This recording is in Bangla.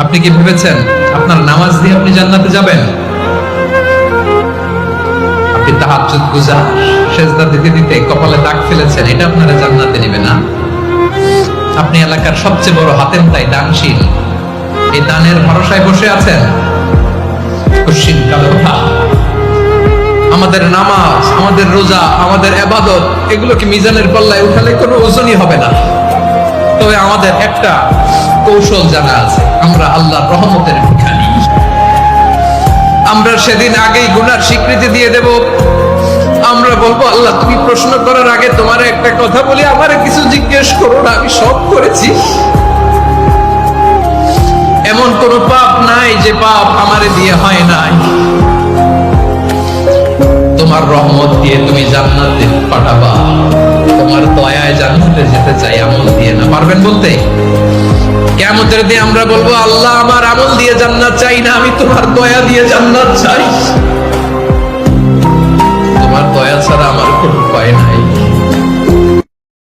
আপনি কি ভেবেছেন আপনার নামাজ দিয়ে আপনি জান্নাতে যাবেন? আপনি তাহাজ্জুদ গুজার, সেজদা দিতে দিতে কপালে দাগ ফেলেছেন, এটা আপনারা জান্নাতে নেবে না? আপনি এলাকার সবচেয়ে বড় হাতেমতাই, দানশীল, এই দানের ভরসায় বসে আছেন। কশিন কালো ভাব। আমাদের নামাজ, আমাদের রোজা, আমাদের ইবাদত, এগুলোকে মিজানের পাল্লায় উঠালে কোনো ওজনই হবে না। তবে আমাদের একটা কৌশল জানা আছে, আমরা আল্লাহর রহমতের ভিখারি। আমরা সেদিন আগেই গুনার স্বীকৃতি দিয়ে দেব। আমরা বলবো, আল্লাহ তুমি প্রশ্ন করার আগে তোমার একটা কথা বলি, আমারে কিছু জিজ্ঞেস করো না, আমি সব করেছি। এমন কোন পাপ নাই যে পাপ আমারে দিয়ে হয় নাই। তোমার রহমত দিয়ে তুমি জান্নাতে পাঠাবা, তোমার দয়ায় জান্নাতে যেতে চাই, আমল দিয়ে না। পারবেন বলতে? কিয়ামতের দিন আমরা বলবো, আল্লাহ আমার আমল দিয়ে জান্নাত চাই না, আমি তোমার দয়া দিয়ে জান্নাত চাই।